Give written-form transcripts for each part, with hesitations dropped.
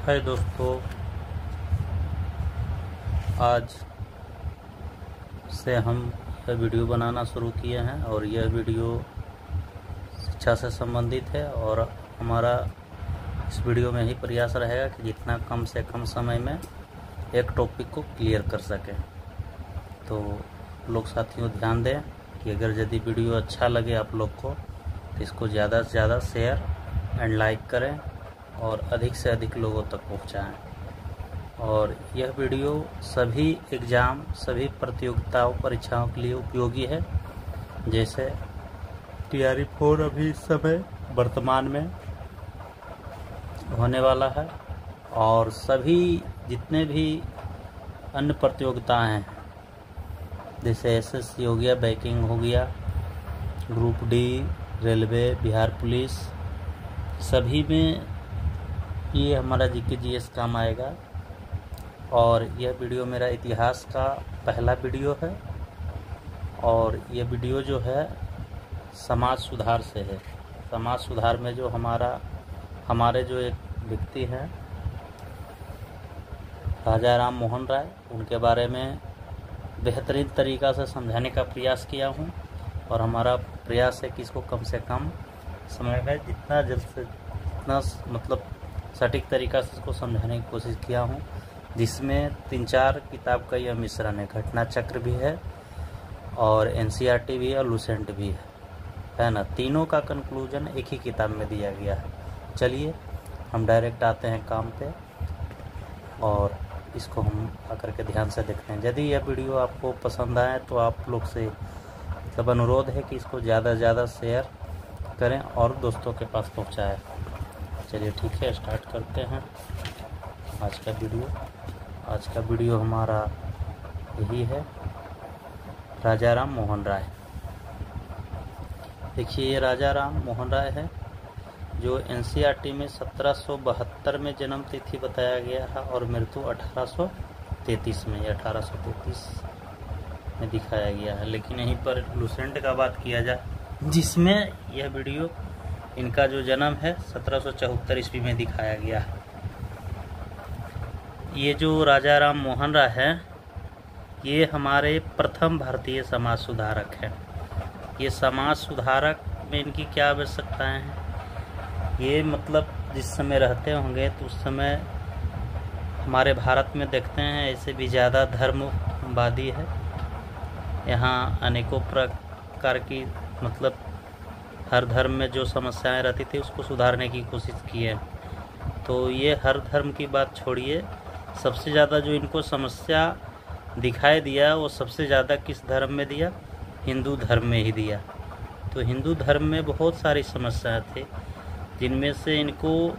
हाय दोस्तों, आज से हम यह वीडियो बनाना शुरू किए हैं और यह वीडियो शिक्षा से संबंधित है और हमारा इस वीडियो में ही प्रयास रहेगा कि जितना कम से कम समय में एक टॉपिक को क्लियर कर सकें। तो लोग साथियों ध्यान दें कि अगर यदि वीडियो अच्छा लगे आप लोग को तो इसको ज़्यादा से ज़्यादा शेयर एंड लाइक करें और अधिक से अधिक लोगों तक पहुंचाएं। और यह वीडियो सभी एग्ज़ाम, सभी प्रतियोगिताओं, परीक्षाओं के लिए उपयोगी है। जैसे तैयारी 4 अभी इस समय वर्तमान में होने वाला है और सभी जितने भी अन्य प्रतियोगिताएं हैं जैसे एसएससी हो गया, बैंकिंग हो गया, group D, railway, Bihar police, सभी में ये हमारा जीके जीएस काम आएगा। और यह वीडियो मेरा इतिहास का पहला वीडियो है और यह वीडियो जो है समाज सुधार से है। समाज सुधार में जो हमारे जो एक व्यक्ति हैं राजा राम मोहन राय, उनके बारे में बेहतरीन तरीक़ा से समझाने का प्रयास किया हूँ और हमारा प्रयास है कि इसको कम से कम समय में जितना जल्द से जितना मतलब सटीक तरीक़ा से इसको समझाने की कोशिश किया हूँ, जिसमें 3-4 किताब का यह मिश्रण है। घटना चक्र भी है और एनसीईआरटी भी है और लुसेंट भी है ना। तीनों का कंक्लूजन एक ही किताब में दिया गया है। चलिए हम डायरेक्ट आते हैं काम पे और इसको हम आकर के ध्यान से देखते हैं। यदि यह वीडियो आपको पसंद आए तो आप लोग से मतलब अनुरोध है कि इसको ज़्यादा से ज़्यादा शेयर करें और दोस्तों के पास पहुँचाएँ। चलिए ठीक है, स्टार्ट करते हैं आज का वीडियो। आज का वीडियो हमारा यही है, राजा राम मोहन राय। देखिए ये राजा राम मोहन राय है जो एनसीईआरटी में 1772 में जन्म तिथि बताया गया है और मृत्यु 1833 में, 1833 में दिखाया गया है। लेकिन यहीं पर लुसेंट का बात किया जाए जिसमें यह वीडियो इनका जो जन्म है 1774 ईस्वी में दिखाया गया है। ये जो राजा राम मोहन राय है ये हमारे प्रथम भारतीय समाज सुधारक हैं। ये समाज सुधारक में इनकी क्या आवश्यकताएं हैं, ये मतलब जिस समय रहते होंगे तो उस समय हमारे भारत में देखते हैं ऐसे भी ज़्यादा धर्मवादी है। यहाँ अनेकों प्रकार की मतलब हर धर्म में जो समस्याएं रहती थी उसको सुधारने की कोशिश की है। तो ये हर धर्म की बात छोड़िए, सबसे ज़्यादा जो इनको समस्या दिखाई दिया वो सबसे ज़्यादा किस धर्म में दिया, हिंदू धर्म में ही दिया। तो हिंदू धर्म में बहुत सारी समस्याएं थी जिनमें से इनको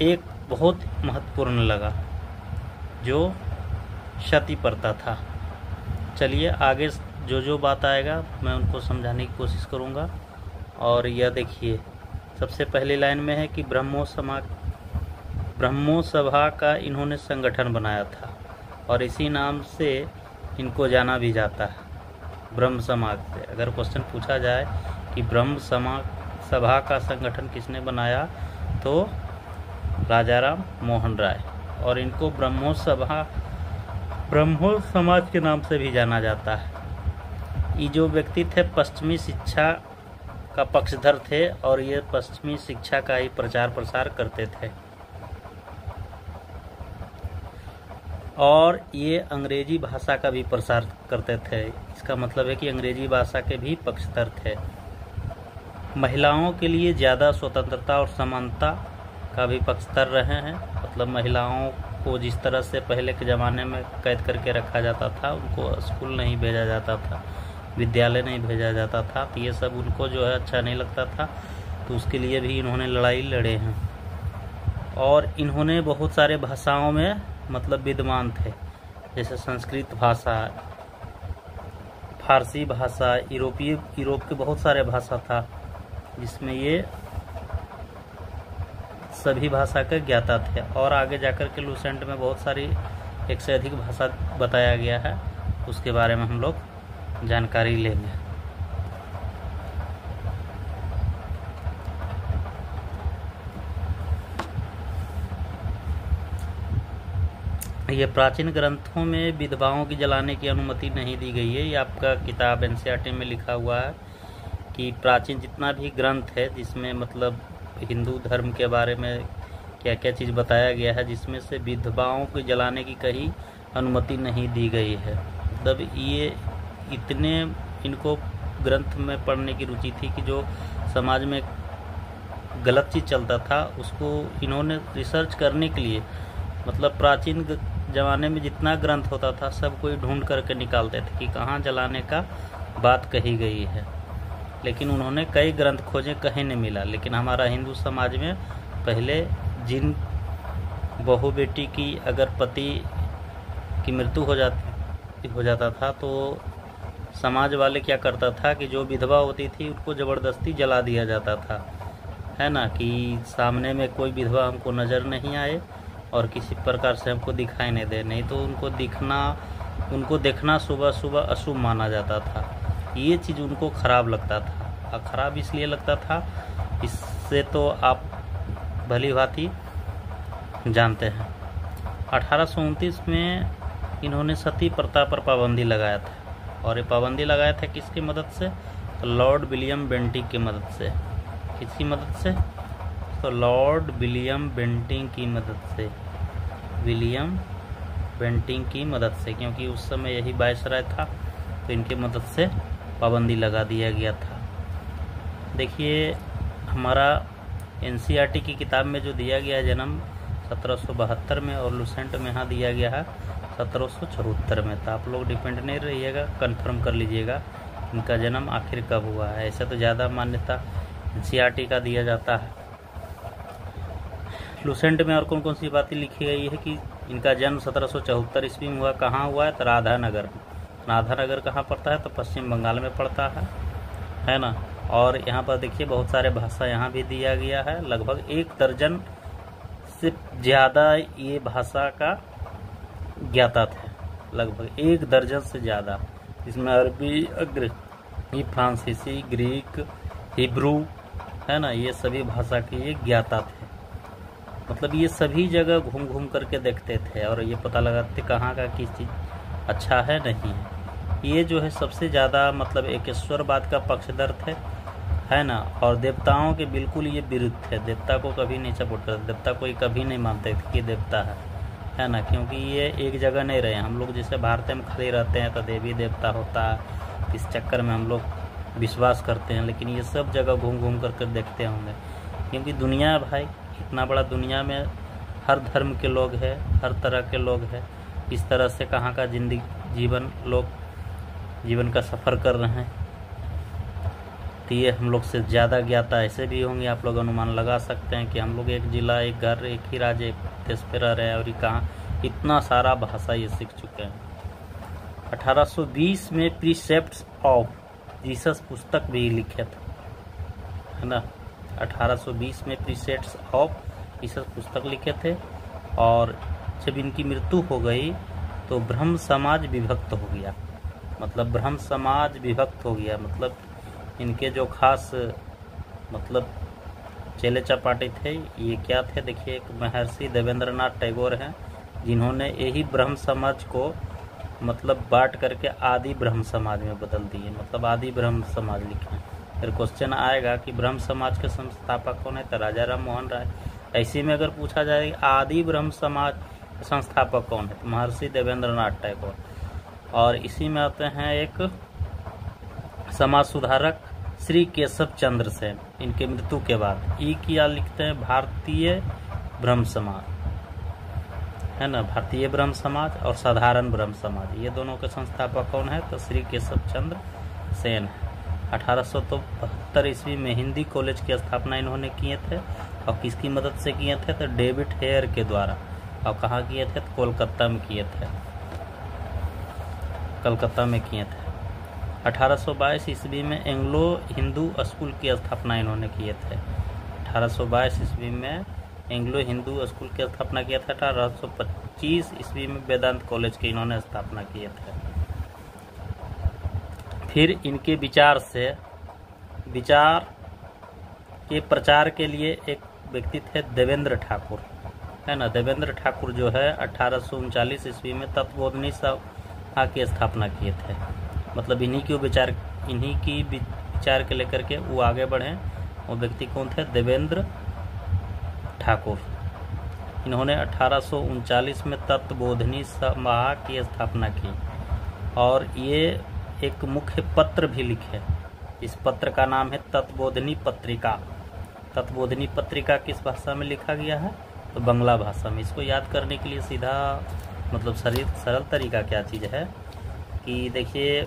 एक बहुत महत्वपूर्ण लगा जो सती प्रथा था। चलिए आगे जो बात आएगा मैं उनको समझाने की कोशिश करूँगा। और यह देखिए सबसे पहली लाइन में है कि ब्रह्मो सभा का इन्होंने संगठन बनाया था और इसी नाम से इनको जाना भी जाता है, ब्रह्म समाज से। अगर क्वेश्चन पूछा जाए कि ब्रह्म सभा का संगठन किसने बनाया तो राजा राम मोहन राय, और इनको ब्रह्मो समाज के नाम से भी जाना जाता है। ये जो व्यक्ति थे पश्चिमी शिक्षा का पक्षधर थे और ये पश्चिमी शिक्षा का ही प्रचार प्रसार करते थे और ये अंग्रेजी भाषा का भी प्रसार करते थे। इसका मतलब है कि अंग्रेजी भाषा के भी पक्षधर थे। महिलाओं के लिए ज़्यादा स्वतंत्रता और समानता का भी पक्षधर रहे हैं। मतलब महिलाओं को जिस तरह से पहले के ज़माने में कैद करके रखा जाता था, उनको स्कूल नहीं भेजा जाता था, विद्यालय नहीं भेजा जाता था, तो ये सब उनको जो है अच्छा नहीं लगता था। तो उसके लिए भी इन्होंने लड़ाई लड़े हैं और इन्होंने बहुत सारे भाषाओं में मतलब विद्वान थे, जैसे संस्कृत भाषा, फारसी भाषा, यूरोप के बहुत सारे भाषा था जिसमें ये सभी भाषा के ज्ञाता थे। और आगे जाकर के लुसेंट में बहुत सारी 1 से अधिक भाषा बताया गया है, उसके बारे में हम लोग जानकारी लेंगे। ये प्राचीन ग्रंथों में विधवाओं की जलाने की अनुमति नहीं दी गई है। ये आपका किताब एनसीईआरटी में लिखा हुआ है कि प्राचीन जितना भी ग्रंथ है जिसमें मतलब हिंदू धर्म के बारे में क्या क्या चीज़ बताया गया है, जिसमें से विधवाओं को जलाने की कहीं अनुमति नहीं दी गई है। मतलब ये इतने इनको ग्रंथ में पढ़ने की रुचि थी कि जो समाज में गलत चीज़ चलता था उसको इन्होंने रिसर्च करने के लिए मतलब प्राचीन ज़माने में जितना ग्रंथ होता था सब कोई ढूंढ करके निकालते थे कि कहाँ जलाने का बात कही गई है। लेकिन उन्होंने कई ग्रंथ खोजे, कहीं नहीं मिला। लेकिन हमारा हिंदू समाज में पहले जिन बहू बेटी की अगर पति की मृत्यु हो जाता था तो समाज वाले क्या करता था कि जो विधवा होती थी उनको ज़बरदस्ती जला दिया जाता था, है ना, कि सामने में कोई विधवा हमको नज़र नहीं आए और किसी प्रकार से हमको दिखाई नहीं दे, नहीं तो उनको देखना सुबह सुबह अशुभ माना जाता था। ये चीज़ उनको ख़राब लगता था। और ख़राब इसलिए लगता था, इससे तो आप भली भांति जानते हैं। 1829 में इन्होंने सती प्रथा पर पाबंदी लगाया था, और ये पाबंदी लगाया था किसकी मदद से? तो लॉर्ड विलियम बेंटिंक की मदद से। किसकी मदद से? तो लॉर्ड विलियम बेंटिंक की मदद से, विलियम बेंटिंक की मदद से, क्योंकि उस समय यही वायसराय था तो इनकी मदद से पाबंदी लगा दिया गया था। देखिए हमारा एनसीईआरटी की किताब में जो दिया गया है जन्म 1772 में और लुसेंट में यहाँ दिया गया है 1774 में। तो आप लोग डिपेंड नहीं रहिएगा, कंफर्म कर लीजिएगा इनका जन्म आखिर कब हुआ है। ऐसे तो ज़्यादा मान्यता एनसीईआरटी का दिया जाता है। लुसेंट में और कौन कौन सी बातें लिखी गई है कि इनका जन्म 1774 ईस्वी में हुआ। कहाँ हुआ है? तो राधानगर। राधानगर कहाँ पड़ता है? तो पश्चिम बंगाल में पड़ता है ना। और यहाँ पर देखिए बहुत सारे भाषा यहाँ भी दिया गया है, लगभग 1 दर्जन से ज़्यादा ये भाषा का ज्ञाता थे, लगभग 1 दर्जन से ज़्यादा। इसमें अरबी, अंग्रेजी, फ्रांसीसी, ग्रीक, हिब्रू, है ना, ये सभी भाषा के ये ज्ञाता थे। मतलब ये सभी जगह घूम घूम करके देखते थे और ये पता लगाते कहाँ का किस चीज़ अच्छा है नहीं है। ये जो है सबसे ज़्यादा मतलब एकेश्वरवाद का पक्षधर थे, है ना, और देवताओं के बिल्कुल ये विरुद्ध थे। देवता को कभी नहीं सपोर्ट करते, देवता कोई कभी नहीं मानते थे कि देवता है ना, क्योंकि ये एक जगह नहीं रहे। हम लोग जैसे भारत में खड़े रहते हैं तो देवी देवता होता है, इस चक्कर में हम लोग विश्वास करते हैं। लेकिन ये सब जगह घूम घूम करके देखते होंगे, क्योंकि दुनिया भाई इतना बड़ा, दुनिया में हर धर्म के लोग हैं, हर तरह के लोग हैं। इस तरह से कहाँ का जीवन का सफ़र कर रहे हैं। तो ये हम लोग से ज़्यादा ज्ञाता ऐसे भी होंगे, आप लोग अनुमान लगा सकते हैं कि हम लोग एक जिला, एक घर, एक ही राज्य, एक देश पे रह रहे हैं और ये कहाँ इतना सारा भाषा ये सीख चुके हैं। 1820 में प्रीसेप्ट्स ऑफ जीसस पुस्तक भी लिखे थे, है ना। 1820 में प्रीसेप्ट्स ऑफ जीसस पुस्तक लिखे थे। और जब इनकी मृत्यु हो गई तो ब्रह्म समाज विभक्त हो गया। मतलब ब्रह्म समाज विभक्त हो गया, मतलब इनके जो खास मतलब चेले चपाटे थे ये क्या थे? देखिए, एक महर्षि देवेंद्रनाथ टैगोर हैं जिन्होंने यही ब्रह्म समाज को मतलब बांट करके आदि ब्रह्म समाज में बदल दिए, मतलब आदि ब्रह्म समाज लिखे। फिर क्वेश्चन आएगा कि ब्रह्म समाज के संस्थापक कौन है? तो राजा राम मोहन राय। ऐसे में अगर पूछा जाए आदि ब्रह्म समाज के संस्थापक कौन है, तो महर्षि देवेंद्रनाथ टैगोर। और इसी में आते हैं एक समाज सुधारक श्री केशव चंद्र सेन। इनके मृत्यु के बाद ये क्या लिखते हैं? भारतीय ब्रह्म समाज, है ना, भारतीय ब्रह्म समाज और साधारण ब्रह्म समाज, ये दोनों के संस्थापक कौन है? तो श्री केशव चंद्र सेन है। 1872 ईस्वी में हिंदी कॉलेज की स्थापना इन्होंने किए थे, और किसकी मदद से किए थे? तो डेविड हेयर के द्वारा। और कहाँ किए थे? तो कोलकाता में किए थे, कलकत्ता में किए थे। 1822 ईस्वी में एंग्लो हिंदू स्कूल की स्थापना इन्होंने किए थे। 1822 ईस्वी में एंग्लो हिंदू स्कूल की स्थापना किया था। 1825 ईस्वी में वेदांत कॉलेज की इन्होंने स्थापना किए थे। फिर इनके विचार के प्रचार के लिए एक व्यक्ति थे देवेंद्र ठाकुर, है ना। देवेंद्र ठाकुर जो है 1839 ईस्वी में तत्वबोधिनी सभा की स्थापना किए थे। मतलब इन्हीं की विचार के लेकर के वो आगे बढ़े। वो व्यक्ति कौन थे? देवेंद्र ठाकुर। इन्होंने 1839 में तत्वबोधिनी सभा की स्थापना की और ये एक मुख्य पत्र भी लिखे। इस पत्र का नाम है तत्वबोधिनी पत्रिका। तत्वबोधिनी पत्रिका किस भाषा में लिखा गया है? तो बांग्ला भाषा में। इसको याद करने के लिए सीधा मतलब सरल तरीका क्या चीज़ है कि देखिए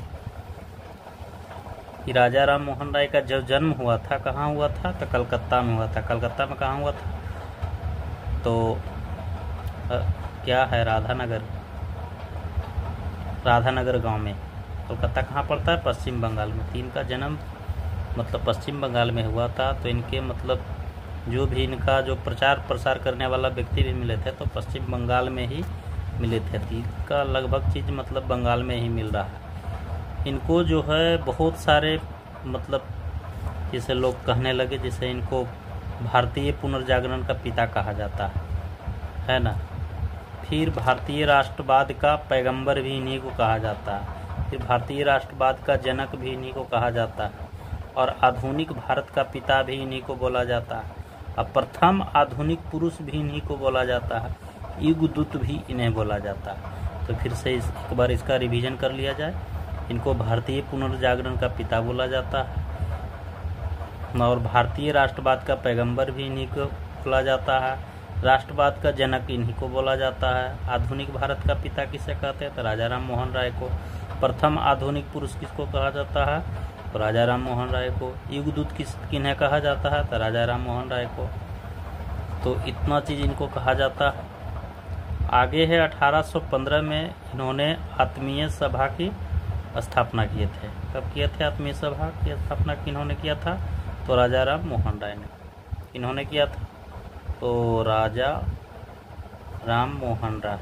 कि राजा राम मोहन राय का जो जन्म हुआ था कहाँ हुआ था? तो कलकत्ता में हुआ था। कलकत्ता में कहाँ हुआ था? तो क्या है? राधानगर गांव में। कलकत्ता कहाँ पड़ता है? पश्चिम बंगाल में। तो इनका जन्म मतलब पश्चिम बंगाल में हुआ था। तो इनके मतलब जो भी इनका जो प्रचार प्रसार करने वाला व्यक्ति भी मिले थे तो पश्चिम बंगाल में ही मिले थे। तो इनका लगभग चीज़ मतलब बंगाल में ही मिल रहा है। इनको जो है बहुत सारे मतलब जैसे लोग कहने लगे, जैसे इनको भारतीय पुनर्जागरण का पिता कहा जाता है ना। फिर भारतीय राष्ट्रवाद का पैगंबर भी इन्हीं को कहा जाता है। फिर भारतीय राष्ट्रवाद का जनक भी इन्हीं को कहा जाता है और आधुनिक भारत का पिता भी इन्हीं को बोला जाता है और प्रथम आधुनिक पुरुष भी इन्हीं को बोला जाता है। युगदूत भी इन्हें बोला जाता है। तो फिर से एक बार इसका रिवीजन कर लिया जाए। इनको भारतीय पुनर्जागरण का पिता बोला जाता है और भारतीय राष्ट्रवाद का पैगंबर भी इन्हीं को बोला जाता है। राष्ट्रवाद का जनक इन्हीं को बोला जाता है। आधुनिक भारत का पिता किसे कहते हैं? तो राजा राम मोहन राय को। प्रथम आधुनिक पुरुष किसको कहा जाता है? तो राजा राम मोहन राय को। युगदूत किन्हें कहा जाता है? तो राजा राम मोहन राय को। तो इतना चीज़ इनको कहा जाता है। आगे है 1815 में इन्होंने आत्मीय सभा की स्थापना किए थे। कब किए थे आत्मीय सभा की स्थापना? किन्होंने किया था? तो राजा राम मोहन राय ने। इन्होंने किया था तो राजा राम मोहन राय।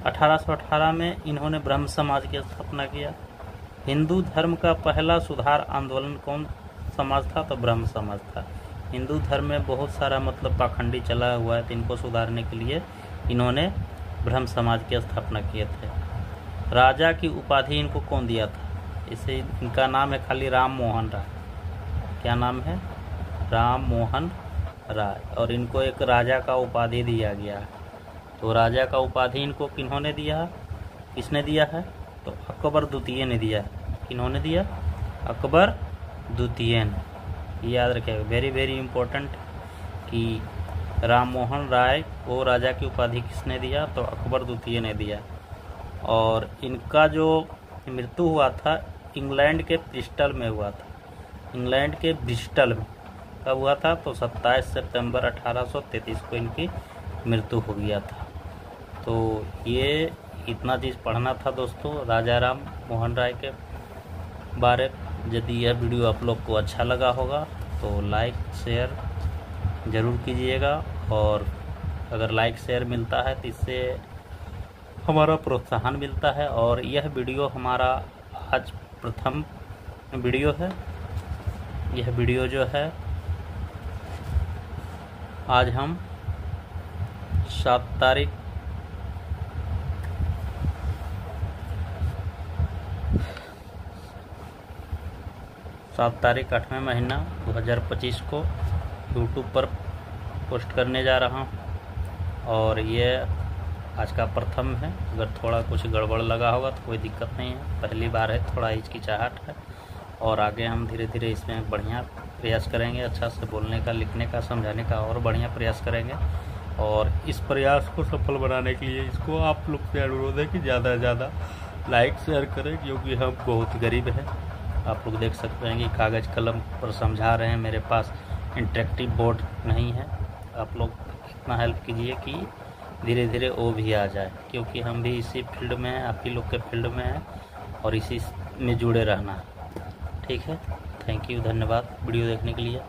1818 में इन्होंने ब्रह्म समाज की स्थापना किया। हिंदू धर्म का पहला सुधार आंदोलन कौन समाज था? तो ब्रह्म समाज था। हिंदू धर्म में बहुत सारा मतलब पाखंडी चला हुआ है, तो इनको सुधारने के लिए इन्होंने ब्रह्म समाज की स्थापना किए थे। राजा की उपाधि इनको कौन दिया था? इसे इनका नाम है खाली राम मोहन राय। क्या नाम है? राम मोहन राय। और इनको एक राजा का उपाधि दिया गया है। तो राजा का उपाधि इनको किन्होंने दिया है? किसने दिया है? तो अकबर द्वितीय ने दिया है। किन्होंने दिया? अकबर द्वितीय ने। याद रखिएगा, वेरी वेरी इम्पोर्टेंट कि राम मोहन राय को राजा की उपाधि किसने दिया? तो अकबर द्वितीय ने दिया। और इनका जो मृत्यु हुआ था इंग्लैंड के ब्रिस्टल में हुआ था। इंग्लैंड के ब्रिस्टल में कब हुआ था? तो 27 सितंबर 1833 को इनकी मृत्यु हो गया था। तो ये इतना चीज़ पढ़ना था दोस्तों राजा राम मोहन राय के बारे में। यदि यह वीडियो आप लोग को अच्छा लगा होगा तो लाइक शेयर ज़रूर कीजिएगा। और अगर लाइक शेयर मिलता है तो इससे हमारा प्रोत्साहन मिलता है। और यह वीडियो हमारा आज प्रथम वीडियो है। यह वीडियो जो है आज हम 7 तारीख 8वें महीना 2025 को यूट्यूब पर पोस्ट करने जा रहा हूँ। और ये आज का प्रथम है। अगर थोड़ा कुछ गड़बड़ लगा होगा तो कोई दिक्कत नहीं है, पहली बार है, थोड़ा हिचकिचाहट है। और आगे हम धीरे धीरे इसमें बढ़िया प्रयास करेंगे, अच्छा से बोलने का, लिखने का, समझाने का और बढ़िया प्रयास करेंगे। और इस प्रयास को सफल बनाने के लिए इसको आप लोग से अनुरोध है कि ज़्यादा से ज़्यादा लाइक शेयर करें, क्योंकि हम बहुत गरीब हैं। आप लोग देख सकते हैं कि कागज़ कलम पर समझा रहे हैं, मेरे पास इंटरेक्टिव बोर्ड नहीं है। आप लोग इतना हेल्प कीजिए कि धीरे धीरे वो भी आ जाए, क्योंकि हम भी इसी फील्ड में हैं, आप ही लोग के फील्ड में हैं और इसी में जुड़े रहना है। ठीक है, थैंक यू, धन्यवाद वीडियो देखने के लिए।